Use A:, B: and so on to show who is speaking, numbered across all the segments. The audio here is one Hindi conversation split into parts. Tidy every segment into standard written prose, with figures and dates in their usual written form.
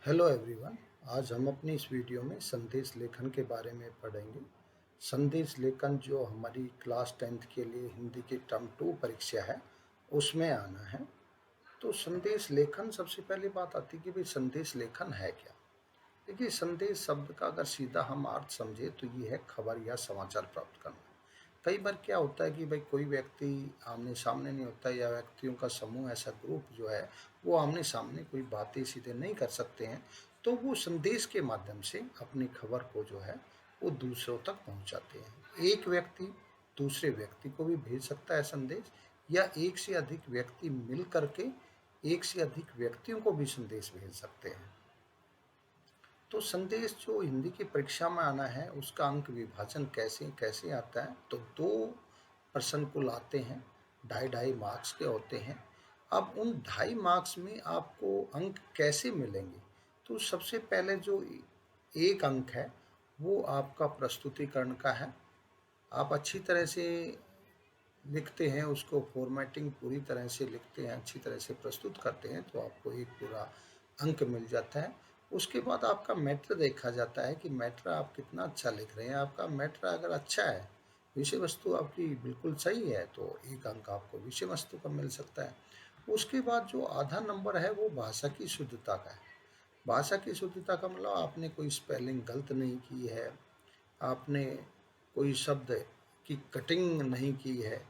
A: Hello everyone. आज हम अपनी इस वीडियो में संदेश लेखन के बारे में पढ़ेंगे। संदेश लेखन जो हमारी क्लास 10th के लिए हिंदी की टर्म 2 परीक्षा है उसमें आना है। तो संदेश लेखन सबसे पहली बात आती है कि भाई संदेश लेखन है क्या। देखिए, संदेश शब्द का अगर सीधा हम अर्थ समझे तो ये है खबर या समाचार प्राप्त करना। कई बार क्या होता है कि भाई कोई व्यक्ति आमने सामने नहीं होता या व्यक्तियों का समूह ऐसा ग्रुप जो है वो आमने सामने कोई बातें सीधे नहीं कर सकते हैं, तो वो संदेश के माध्यम से अपनी खबर को जो है वो दूसरों तक पहुंचाते हैं। एक व्यक्ति दूसरे व्यक्ति को भी भेज सकता है संदेश, या एक से अधिक व्यक्ति मिल करके एक से अधिक व्यक्तियों को भी संदेश भेज सकते हैं। तो संदेश जो हिंदी की परीक्षा में आना है उसका अंक विभाजन कैसे कैसे आता है, तो 2 प्रश्न कुल आते हैं, 2.5 मार्क्स के होते हैं। अब उन 2.5 मार्क्स में आपको अंक कैसे मिलेंगे, तो सबसे पहले जो एक अंक है वो आपका प्रस्तुतिकरण का है। आप अच्छी तरह से लिखते हैं, उसको फॉर्मेटिंग पूरी तरह से लिखते हैं, अच्छी तरह से प्रस्तुत करते हैं, तो आपको एक पूरा अंक मिल जाता है। उसके बाद आपका मैटर देखा जाता है कि मैटर आप कितना अच्छा लिख रहे हैं। आपका मैटर अगर अच्छा है, विषय वस्तु आपकी बिल्कुल सही है, तो एक अंक आपको विषय वस्तु का मिल सकता है। उसके बाद जो आधा नंबर है वो भाषा की शुद्धता का है। भाषा की शुद्धता का मतलब आपने कोई स्पेलिंग गलत नहीं की है, आपने कोई शब्द की कटिंग नहीं की है,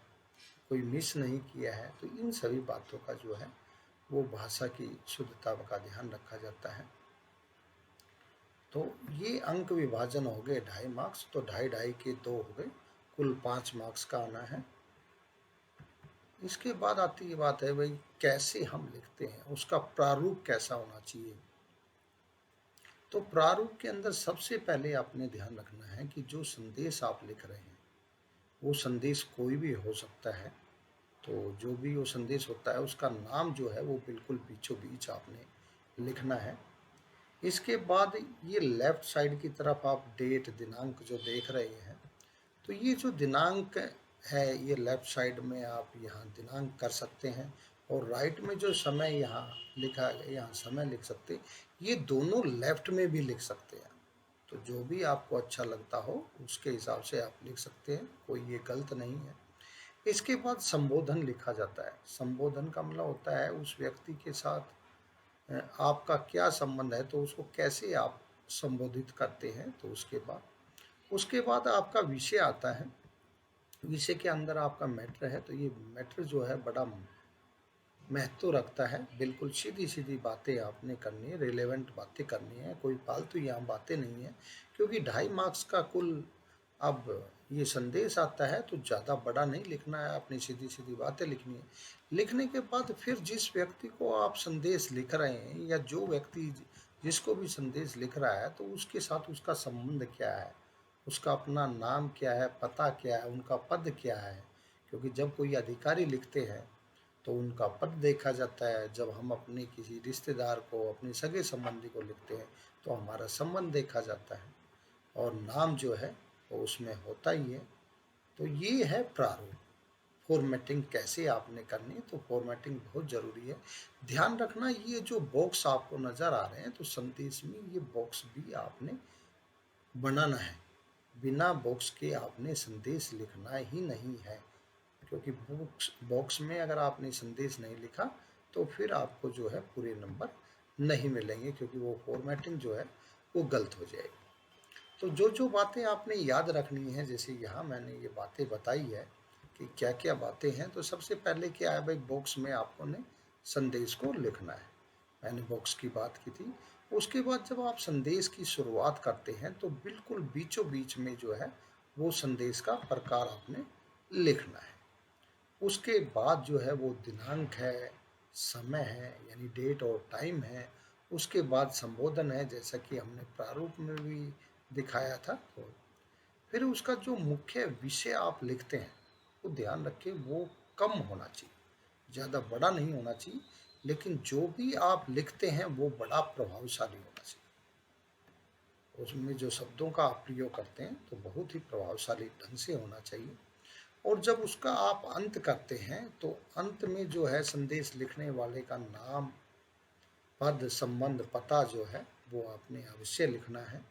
A: कोई मिस नहीं किया है, तो इन सभी बातों का जो है वो भाषा की शुद्धता का ध्यान रखा जाता है। तो ये अंक विभाजन हो गए 2.5 मार्क्स, तो 2.5 के 2 हो गए, कुल 5 मार्क्स का आना है। इसके बाद आती है बात है भाई कैसे हम लिखते हैं, उसका प्रारूप कैसा होना चाहिए। तो प्रारूप के अंदर सबसे पहले आपने ध्यान रखना है कि जो संदेश आप लिख रहे हैं वो संदेश कोई भी हो सकता है। तो जो भी वो संदेश होता है उसका नाम जो है वो बिल्कुल बीचों बीच आपने लिखना है। इसके बाद ये लेफ्ट साइड की तरफ आप डेट दिनांक जो देख रहे हैं, तो ये जो दिनांक है ये लेफ्ट साइड में आप यहाँ दिनांक कर सकते हैं, और राइट में जो समय यहाँ लिखा है यहाँ समय लिख सकते हैं। ये दोनों लेफ्ट में भी लिख सकते हैं, तो जो भी आपको अच्छा लगता हो उसके हिसाब से आप लिख सकते हैं, कोई ये गलत नहीं है। इसके बाद संबोधन लिखा जाता है। संबोधन का मतलब होता है उस व्यक्ति के साथ आपका क्या संबंध है, तो उसको कैसे आप संबोधित करते हैं। तो उसके बाद आपका विषय आता है। विषय के अंदर आपका मैटर है, तो ये मैटर जो है बड़ा महत्व रखता है। बिल्कुल सीधी सीधी बातें आपने करनी है, रिलेवेंट बातें करनी है, कोई फालतू यहाँ बातें नहीं है, क्योंकि 2.5 मार्क्स का कुल अब ये संदेश आता है, तो ज़्यादा बड़ा नहीं लिखना है, अपनी सीधी सीधी बातें लिखनी है। लिखने के बाद फिर जिस व्यक्ति को आप संदेश लिख रहे हैं या जो व्यक्ति जिसको भी संदेश लिख रहा है, तो उसके साथ उसका संबंध क्या है, उसका अपना नाम क्या है, पता क्या है, उनका पद क्या है। क्योंकि जब कोई अधिकारी लिखते हैं तो उनका पद देखा जाता है, जब हम अपने किसी रिश्तेदार को, अपने सगे संबंधी को लिखते हैं तो हमारा संबंध देखा जाता है, और नाम जो है वो उसमें होता ही है। तो ये है प्रारूप। फॉर्मेटिंग कैसे आपने करनी है, तो फॉर्मेटिंग बहुत ज़रूरी है। ध्यान रखना, ये जो बॉक्स आपको नज़र आ रहे हैं तो संदेश में ये बॉक्स भी आपने बनाना है। बिना बॉक्स के आपने संदेश लिखना ही नहीं है, क्योंकि बॉक्स बॉक्स में अगर आपने संदेश नहीं लिखा तो फिर आपको जो है पूरे नंबर नहीं मिलेंगे, क्योंकि वो फॉर्मेटिंग जो है वो गलत हो जाएगी। तो जो जो बातें आपने याद रखनी है, जैसे यहाँ मैंने ये बातें बताई है कि क्या क्या बातें हैं, तो सबसे पहले क्या है भाई, बॉक्स में आपको ने संदेश को लिखना है। मैंने बॉक्स की बात की थी। उसके बाद जब आप संदेश की शुरुआत करते हैं तो बिल्कुल बीचों बीच में जो है वो संदेश का प्रकार आपने लिखना है। उसके बाद जो है वो दिनांक है, समय है यानी डेट और टाइम है। उसके बाद संबोधन है, जैसा कि हमने प्रारूप में भी दिखाया था। तो फिर उसका जो मुख्य विषय आप लिखते हैं वो ध्यान रखें वो कम होना चाहिए, ज़्यादा बड़ा नहीं होना चाहिए, लेकिन जो भी आप लिखते हैं वो बड़ा प्रभावशाली होना चाहिए। उसमें जो शब्दों का आप प्रयोग करते हैं तो बहुत ही प्रभावशाली ढंग से होना चाहिए। और जब उसका आप अंत करते हैं तो अंत में जो है संदेश लिखने वाले का नाम, पद, संबंध, पता जो है वो आपने अवश्य लिखना है,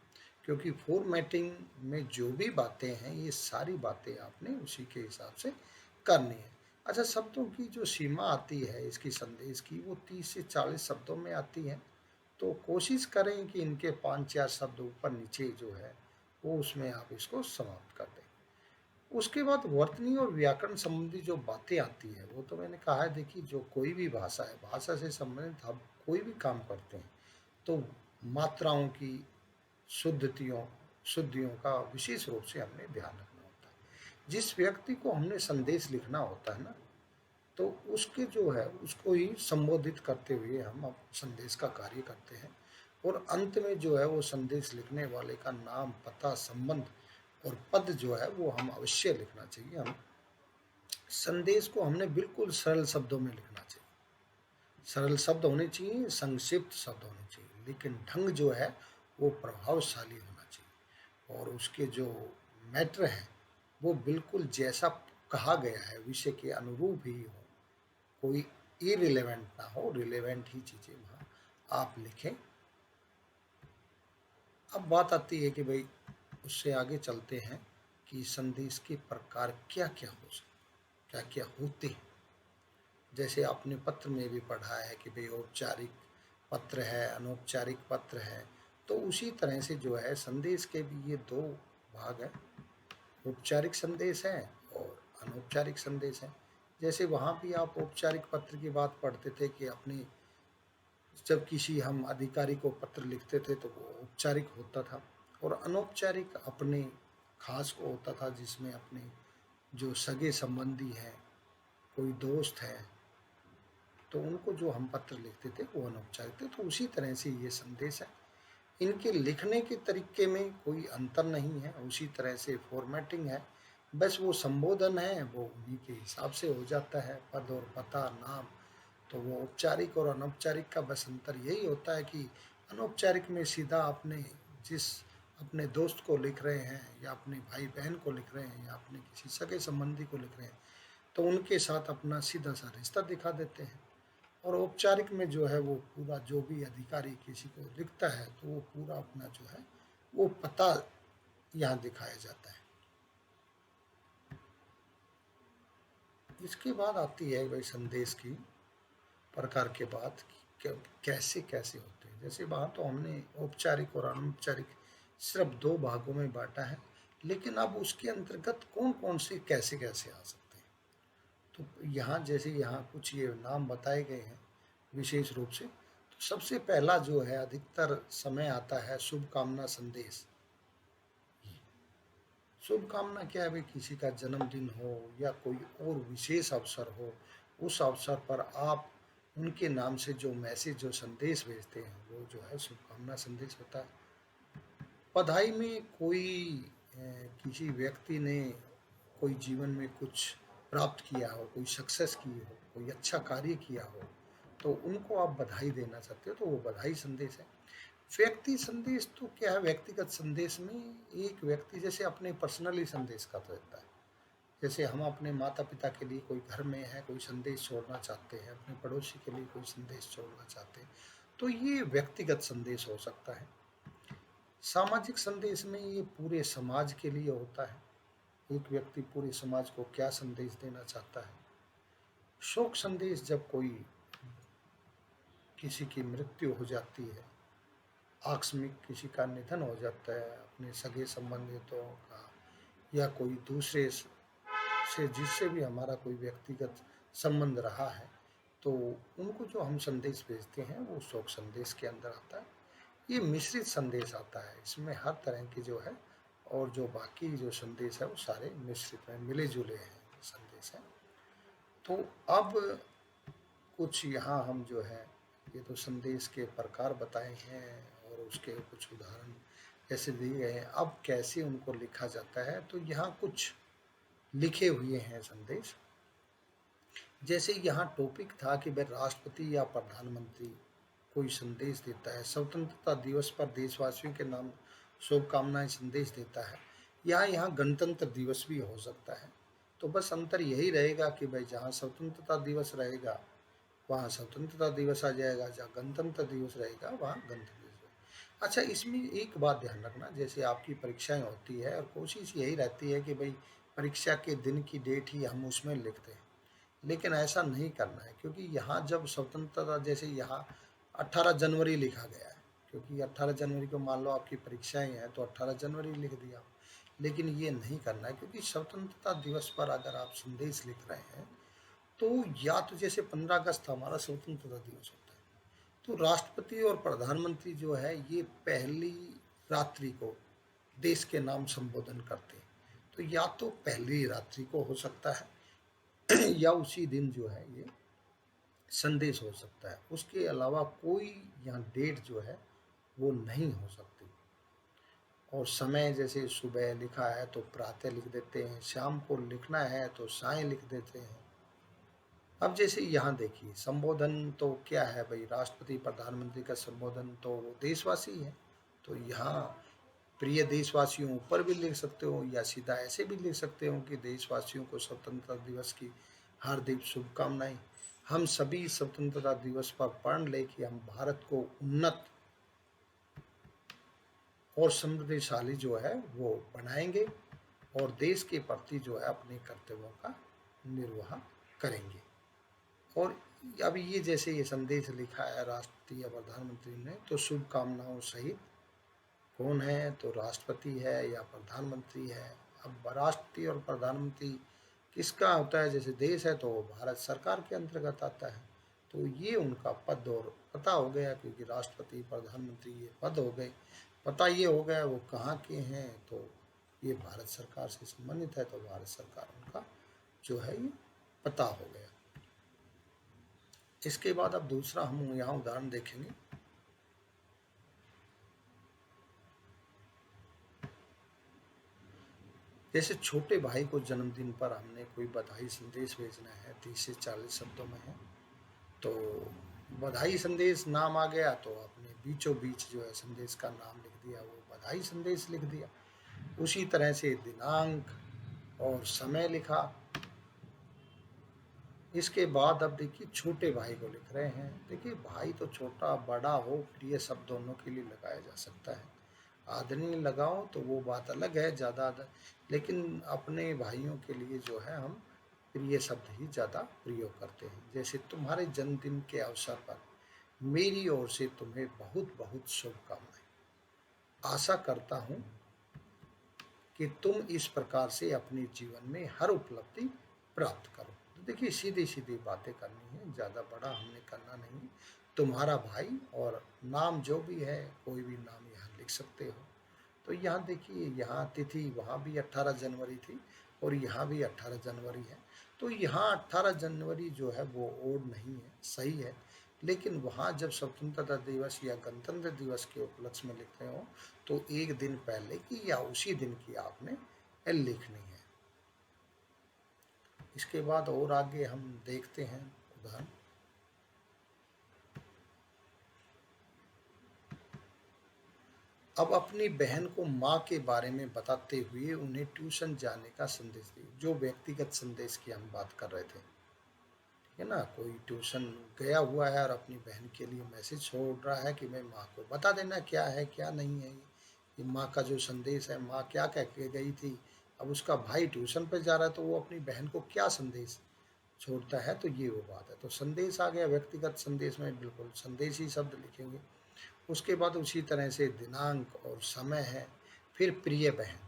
A: क्योंकि फॉर्मेटिंग में जो भी बातें हैं ये सारी बातें आपने उसी के हिसाब से करनी है। अच्छा, शब्दों की जो सीमा आती है इसकी संदेश की, वो 30 से 40 शब्दों में आती है। तो कोशिश करें कि इनके 5-4 शब्द ऊपर नीचे जो है वो उसमें आप इसको समाप्त कर दें। उसके बाद वर्तनी और व्याकरण संबंधी जो बातें आती है वो तो मैंने कहा है, देखिए जो कोई भी भाषा है, भाषा से संबंधित हम कोई भी काम करते हैं तो मात्राओं की शुद्धतियों शुद्धियों का विशेष रूप से हमें ध्यान रखना होता है। जिस व्यक्ति को हमने संदेश लिखना होता है ना, तो उसके जो है उसको ही संबोधित करते हुए हम अब संदेश का कार्य करते हैं। और अंत में जो है वो संदेश लिखने वाले का नाम, पता, संबंध और पद जो है वो हम अवश्य लिखना चाहिए। हम संदेश को हमने बिल्कुल सरल शब्दों में लिखना चाहिए। सरल शब्द होने चाहिए, संक्षिप्त शब्द होने चाहिए, लेकिन ढंग जो है वो प्रभावशाली होना चाहिए। और उसके जो मैटर है वो बिल्कुल जैसा कहा गया है विषय के अनुरूप ही हो, कोई इरिलेवेंट ना हो, रिलेवेंट ही चीज़ें वहाँ आप लिखें। अब बात आती है कि भाई उससे आगे चलते हैं कि संदेश के प्रकार क्या क्या हो सकते, क्या क्या होते हैं। जैसे आपने पत्र में भी पढ़ा है कि भाई औपचारिक पत्र है, अनौपचारिक पत्र है, तो उसी तरह से जो है संदेश के भी ये दो भाग हैं। औपचारिक संदेश है और अनौपचारिक संदेश है। जैसे वहाँ भी आप औपचारिक पत्र की बात पढ़ते थे कि अपनी जब किसी हम अधिकारी को पत्र लिखते थे तो वो औपचारिक होता था, और अनौपचारिक अपने खास को होता था जिसमें अपने जो सगे संबंधी हैं, कोई दोस्त है, तो उनको जो हम पत्र लिखते थे वो अनौपचारिक थे। तो उसी तरह से ये संदेश है। इनके लिखने के तरीके में कोई अंतर नहीं है, उसी तरह से फॉर्मेटिंग है, बस वो संबोधन है वो उन्हीं के हिसाब से हो जाता है, पद और पता, नाम। तो वो औपचारिक और अनौपचारिक का बस अंतर यही होता है कि अनौपचारिक में सीधा आपने जिस अपने दोस्त को लिख रहे हैं या अपने भाई बहन को लिख रहे हैं या अपने किसी सगे संबंधी को लिख रहे हैं, तो उनके साथ अपना सीधा सा रिश्ता दिखा देते हैं। और औपचारिक में जो है वो पूरा जो भी अधिकारी किसी को लिखता है तो वो पूरा अपना जो है वो पता यहाँ दिखाया जाता है। इसके बाद आती है भाई संदेश की प्रकार के बाद कैसे कैसे होते हैं। जैसे वहाँ तो हमने औपचारिक और अनौपचारिक सिर्फ दो भागों में बांटा है, लेकिन अब उसके अंतर्गत कौन कौन से कैसे कैसे आ सकते हैं। तो यहाँ जैसे यहाँ कुछ ये नाम बताए गए हैं विशेष रूप से। तो सबसे पहला जो है अधिकतर समय आता है शुभकामना संदेश। शुभकामना क्या है भाई, किसी का जन्मदिन हो या कोई और विशेष अवसर हो, उस अवसर पर आप उनके नाम से जो मैसेज, जो संदेश भेजते हैं वो जो है शुभकामना संदेश होता है। बधाई में कोई किसी व्यक्ति ने कोई जीवन में कुछ प्राप्त किया हो, कोई सक्सेस की हो, कोई अच्छा कार्य किया हो, तो उनको आप बधाई देना चाहते हो तो वो बधाई संदेश है। व्यक्ति संदेश तो क्या है, व्यक्तिगत संदेश में एक व्यक्ति जैसे अपने पर्सनली संदेश का तो देता है। जैसे हम अपने माता पिता के लिए कोई घर में है कोई संदेश छोड़ना चाहते हैं, अपने पड़ोसी के लिए कोई संदेश छोड़ना चाहते हैं, तो ये व्यक्तिगत संदेश हो सकता है। सामाजिक संदेश में ये पूरे समाज के लिए होता है, एक व्यक्ति पूरे समाज को क्या संदेश देना चाहता है। शोक संदेश जब कोई किसी की मृत्यु हो जाती है, आकस्मिक किसी का निधन हो जाता है अपने सगे संबंधितों का या कोई दूसरे से जिससे भी हमारा कोई व्यक्तिगत संबंध रहा है, तो उनको जो हम संदेश भेजते हैं वो शोक संदेश के अंदर आता है। ये मिश्रित संदेश आता है, इसमें हर तरह की जो है और जो बाकी जो संदेश है वो सारे मिश्रित हैं, मिले जुले हैं संदेश हैं। तो अब कुछ यहाँ हम जो है ये तो संदेश के प्रकार बताए हैं और उसके कुछ उदाहरण कैसे दिए गए हैं। अब कैसे उनको लिखा जाता है, तो यहाँ कुछ लिखे हुए हैं संदेश। जैसे यहाँ टॉपिक था कि भाई राष्ट्रपति या प्रधानमंत्री कोई संदेश देता है, स्वतंत्रता दिवस पर देशवासियों के नाम शुभकामनाएं संदेश देता है, या यहाँ गणतंत्र दिवस भी हो सकता है। तो बस अंतर यही रहेगा कि भाई जहाँ स्वतंत्रता दिवस रहेगा वहाँ स्वतंत्रता दिवस आ जाएगा, जहाँ गणतंत्र दिवस रहेगा वहाँ गणतंत्र दिवस। अच्छा, इसमें एक बात ध्यान रखना, जैसे आपकी परीक्षाएँ होती है और कोशिश यही रहती है कि भई परीक्षा के दिन की डेट ही हम उसमें लिख दें। लेकिन ऐसा नहीं करना है, क्योंकि यहाँ जब स्वतंत्रता, जैसे यहाँ 18 जनवरी लिखा गया है, क्योंकि 18 जनवरी को मान लो आपकी परीक्षाएँ हैं तो 18 जनवरी लिख दिया। लेकिन ये नहीं करना है, क्योंकि स्वतंत्रता दिवस पर अगर आप संदेश लिख रहे हैं तो या तो जैसे 15 अगस्त हमारा स्वतंत्रता दिवस होता है, तो राष्ट्रपति और प्रधानमंत्री जो है ये पहली रात्रि को देश के नाम संबोधन करते हैं। तो या तो पहली रात्रि को हो सकता है या उसी दिन जो है ये संदेश हो सकता है। उसके अलावा कोई यहाँ डेट जो है वो नहीं हो सकती। और समय जैसे सुबह लिखा है तो प्रातः लिख देते हैं, शाम को लिखना है तो साय लिख देते हैं। अब जैसे यहाँ देखिए संबोधन तो क्या है भाई, राष्ट्रपति प्रधानमंत्री का संबोधन तो वो देशवासी है, तो यहाँ प्रिय देशवासियों ऊपर भी लिख सकते हो या सीधा ऐसे भी लिख सकते हो कि देशवासियों को स्वतंत्रता दिवस की हार्दिक शुभकामनाएं। हम सभी स्वतंत्रता दिवस पर प्रण ले कि हम भारत को उन्नत और समृद्धिशाली जो है वो बनाएंगे और देश के प्रति जो है अपने कर्तव्यों का निर्वाह करेंगे। और अभी ये जैसे ये संदेश लिखा है राष्ट्रपति या प्रधानमंत्री ने, तो शुभकामनाओं सहित कौन है, तो राष्ट्रपति है या प्रधानमंत्री है। अब राष्ट्रपति और प्रधानमंत्री किसका होता है, जैसे देश है तो भारत सरकार के अंतर्गत आता है, तो ये उनका पद और पता हो गया, क्योंकि राष्ट्रपति प्रधानमंत्री ये पद हो गए, पता ये हो गया वो कहाँ के हैं, तो ये भारत सरकार से संबंधित है, तो भारत सरकार उनका जो है ये पता हो गया। इसके बाद अब दूसरा हम यहाँ उदाहरण देखेंगे। जैसे छोटे भाई को जन्मदिन पर हमने कोई बधाई संदेश भेजना है, 30 से 40 शब्दों में है, तो बधाई संदेश नाम आ गया तो आपने बीचों बीच जो है संदेश का नाम लिख दिया, वो बधाई संदेश लिख दिया। उसी तरह से दिनांक और समय लिखा। इसके बाद अब देखिए छोटे भाई को लिख रहे हैं। देखिए भाई तो छोटा बड़ा हो, प्रिय शब्द दोनों के लिए लगाया जा सकता है। आदरणीय लगाओ तो वो बात अलग है, ज़्यादा, लेकिन अपने भाइयों के लिए जो है हम प्रिय शब्द ही ज़्यादा प्रयोग करते हैं। जैसे तुम्हारे जन्मदिन के अवसर पर मेरी ओर से तुम्हें बहुत बहुत शुभकामनाएं। आशा करता हूँ कि तुम इस प्रकार से अपने जीवन में हर उपलब्धि प्राप्त करो। तो देखिए सीधी सीधी बातें करनी है, ज़्यादा बड़ा हमने करना नहीं। तुम्हारा भाई और नाम जो भी है, कोई भी नाम यहाँ लिख सकते हो। तो यहाँ देखिए यहाँ तिथि वहाँ भी 18 जनवरी थी और यहाँ भी 18 जनवरी है, तो यहाँ 18 जनवरी जो है वो ओड नहीं है, सही है। लेकिन वहाँ जब स्वतंत्रता दिवस या गणतंत्र दिवस के उपलक्ष्य में लिखते हो तो एक दिन पहले की या उसी दिन की आपने एल लिखनी है। इसके बाद और आगे हम देखते हैं उदाहरण। अब अपनी बहन को माँ के बारे में बताते हुए उन्हें ट्यूशन जाने का संदेश दिए। जो व्यक्तिगत संदेश की हम बात कर रहे थे, ठीक है ना, कोई ट्यूशन गया हुआ है और अपनी बहन के लिए मैसेज छोड़ रहा है कि मैं माँ को बता देना क्या है क्या नहीं है। ये माँ का जो संदेश है, माँ क्या कह के गई थी। अब उसका भाई ट्यूशन पर जा रहा है तो वो अपनी बहन को क्या संदेश छोड़ता है, तो ये वो बात है। तो संदेश आ गया, व्यक्तिगत संदेश में बिल्कुल संदेश ही शब्द लिखेंगे। उसके बाद उसी तरह से दिनांक और समय है। फिर प्रिय बहन,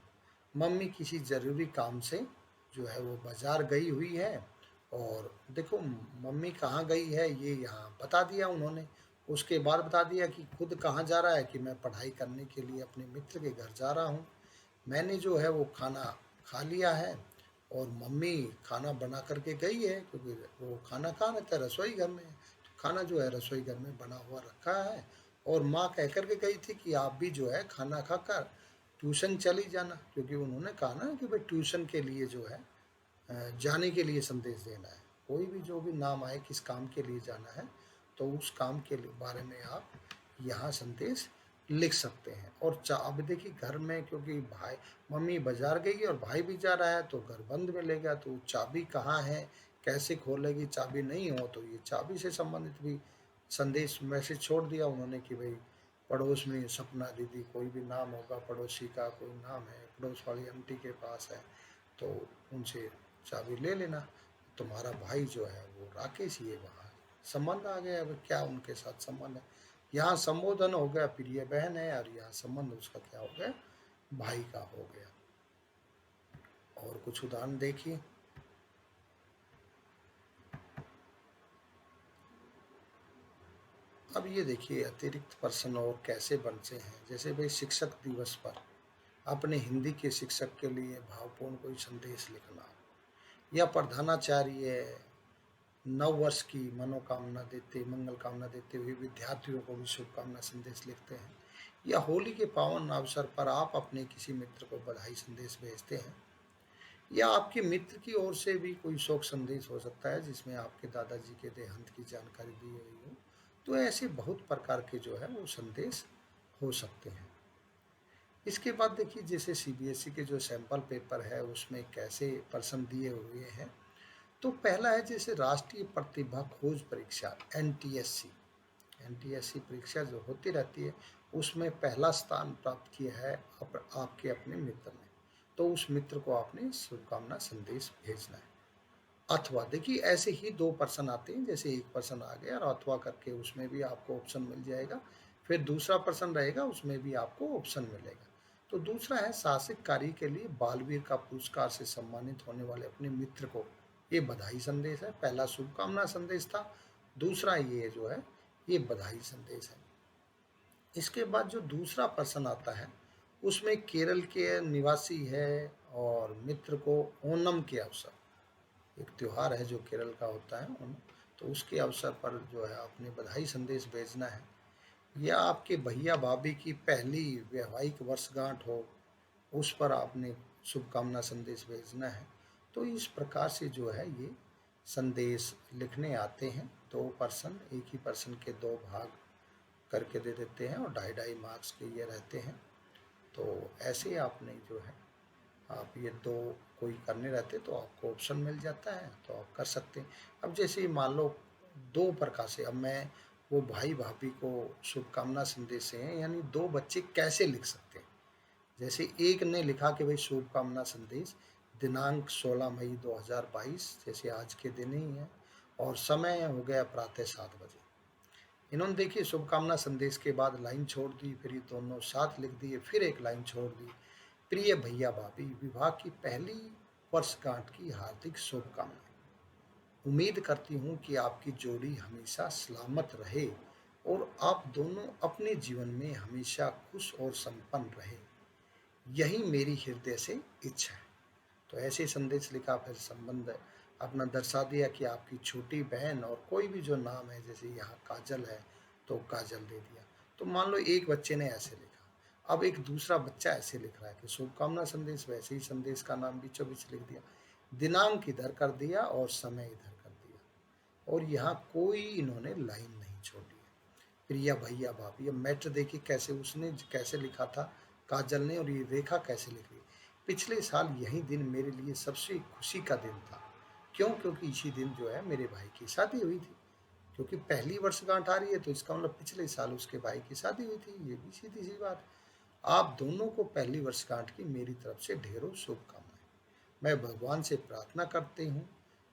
A: मम्मी किसी ज़रूरी काम से जो है वो बाज़ार गई हुई है, और देखो मम्मी कहाँ गई है ये यहाँ बता दिया उन्होंने। उसके बाद बता दिया कि खुद कहाँ जा रहा है, कि मैं पढ़ाई करने के लिए अपने मित्र के घर जा रहा हूँ। मैंने जो है वो खाना खा लिया है और मम्मी खाना बना करके गई है, क्योंकि वो खाना कहाँ रहता है, रसोई घर में। तो खाना जो है रसोई घर में बना हुआ रखा है, और माँ कह कर के गई थी कि आप भी जो है खाना खाकर ट्यूशन चली जाना, क्योंकि उन्होंने कहा ना कि भाई ट्यूशन के लिए जो है जाने के लिए संदेश देना है। कोई भी जो भी नाम आए किस काम के लिए जाना है, तो उस काम के बारे में आप यहाँ संदेश लिख सकते हैं। और अब देखिए घर में, क्योंकि भाई मम्मी बाजार गई और भाई भी जा रहा है तो घर बंद मिलेगा, तो चाबी कहाँ है कैसे खोलेगी, चाबी नहीं हो तो ये चाबी से संबंधित भी संदेश मैसेज छोड़ दिया उन्होंने कि भाई पड़ोस में सपना दीदी, कोई भी नाम होगा पड़ोसी का, कोई नाम है पड़ोस वाली आंटी के पास है तो उनसे चाबी ले लेना। तुम्हारा भाई जो है वो राकेश, ये वहाँ संबंध आ गया। अब क्या उनके साथ संबंध है, यहाँ संबोधन हो गया प्रिय बहन है, और यहाँ संबंध उसका क्या हो गया, भाई का हो गया। और कुछ उदाहरण देखिए। अब ये देखिए अतिरिक्त प्रश्न और कैसे बनते हैं, जैसे भाई शिक्षक दिवस पर अपने हिंदी के शिक्षक के लिए भावपूर्ण कोई संदेश लिखना, या प्रधानाचार्य नव वर्ष की मनोकामना देते, मंगल कामना देते हुए विद्यार्थियों को भी शुभकामना संदेश लिखते हैं, या होली के पावन अवसर पर आप अपने किसी मित्र को बधाई संदेश भेजते हैं, या आपके मित्र की ओर से भी कोई शोक संदेश हो सकता है जिसमें आपके दादाजी के देहांत की जानकारी दी गई हो। तो ऐसे बहुत प्रकार के जो है वो संदेश हो सकते हैं। इसके बाद देखिए जैसे सीबीएसई के जो सैंपल पेपर है उसमें कैसे प्रश्न दिए हुए हैं। तो पहला है जैसे राष्ट्रीय प्रतिभा खोज परीक्षा एनटीएससी, एनटीएससी परीक्षा जो होती रहती है उसमें पहला स्थान प्राप्त किया है आपके अपने मित्र ने, तो उस मित्र को आपने शुभकामना संदेश भेजना है। अथवा देखिए ऐसे ही दो प्रश्न आते हैं, जैसे एक प्रश्न आ गया और अथवा करके उसमें भी आपको ऑप्शन मिल जाएगा, फिर दूसरा प्रश्न रहेगा उसमें भी आपको ऑप्शन मिलेगा। तो दूसरा है साहसिक कार्य के लिए बालवीर का पुरस्कार से सम्मानित होने वाले अपने मित्र को ये बधाई संदेश है। पहला शुभकामना संदेश था, दूसरा ये जो है ये बधाई संदेश है। इसके बाद जो दूसरा प्रश्न आता है उसमें केरल के निवासी है और मित्र को ओणम के अवसर, एक त्योहार है जो केरल का होता है ओणम, तो उसके अवसर पर जो है आपने बधाई संदेश भेजना है, या आपके भैया भाभी की पहली वैवाहिक वर्षगांठ हो उस पर आपने शुभकामना संदेश भेजना है। तो इस प्रकार से जो है ये संदेश लिखने आते हैं। दो पर्सन, एक ही पर्सन के दो भाग करके दे देते हैं और 2.5 मार्क्स के ये रहते हैं। तो ऐसे आपने जो है आप ये दो कोई करने रहते तो आपको ऑप्शन मिल जाता है तो आप कर सकते हैं। अब जैसे मान लो दो प्रकार से, अब मैं वो भाई भाभी को शुभकामना संदेश हैं यानी दो बच्चे कैसे लिख सकते हैं। जैसे एक ने लिखा कि भाई शुभकामना संदेश दिनांक 16 मई 2022, जैसे आज के दिन ही है, और समय हो गया प्रातः 7 बजे। इन्होंने देखिए शुभकामना संदेश के बाद लाइन छोड़ दी, फिर ये दोनों साथ लिख दिए, फिर एक लाइन छोड़ दी, प्रिय भैया भाभी विवाह की पहली वर्षगांठ की हार्दिक शुभकामनाएं, उम्मीद करती हूँ कि आपकी जोड़ी हमेशा सलामत रहे और आप दोनों अपने जीवन में हमेशा खुश और संपन्न रहे, यही मेरी हृदय से इच्छा है। तो ऐसे संदेश लिखा, फिर संबंध अपना दर्शा दिया कि आपकी छोटी बहन और कोई भी जो नाम है, जैसे यहाँ काजल है तो काजल दे दिया। तो मान लो एक बच्चे ने ऐसे लिखा, अब एक दूसरा बच्चा ऐसे लिख रहा है कि शुभकामना संदेश, वैसे ही संदेश का नाम बीचों बीच लिख दिया, दिनांक इधर कर दिया और समय इधर कर दिया, और यहाँ कोई इन्होंने लाइन नहीं छोड़ी है। प्रिया भैया भाभी, अब मैटर देखिए कैसे उसने कैसे लिखा था काजल ने, और ये रेखा कैसे लिख रही, पिछले साल यही दिन मेरे लिए सबसे खुशी का दिन था। क्यों? क्योंकि इसी दिन जो है मेरे भाई की शादी हुई थी, क्योंकि पहली वर्षगांठ आ रही है तो इसका मतलब पिछले साल उसके भाई की शादी हुई थी, ये भी सीधी सी बात। आप दोनों को पहली वर्षगांठ की मेरी तरफ से ढेरों शुभकामनाएं। मैं भगवान से प्रार्थना करती हूँ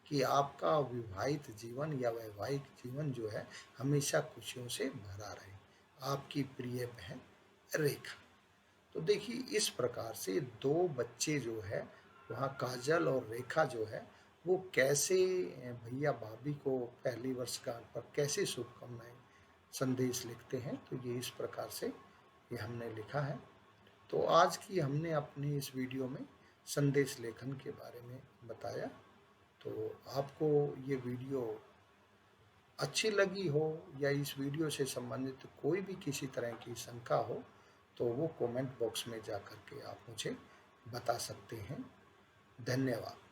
A: कि आपका विवाहित जीवन या वैवाहिक जीवन जो है हमेशा खुशियों से भरा रहे। आपकी प्रिय बहन रेखा। तो देखिए इस प्रकार से दो बच्चे जो है वहाँ काजल और रेखा जो है वो कैसे भैया भाभी को पहली वर्षगांठ पर कैसे शुभकामनाएं संदेश लिखते हैं। तो ये इस प्रकार से ये हमने लिखा है। तो आज की हमने अपनी इस वीडियो में संदेश लेखन के बारे में बताया। तो आपको ये वीडियो अच्छी लगी हो या इस वीडियो से संबंधित कोई भी किसी तरह की शंका हो तो वो कमेंट बॉक्स में जा कर के आप मुझे बता सकते हैं। धन्यवाद।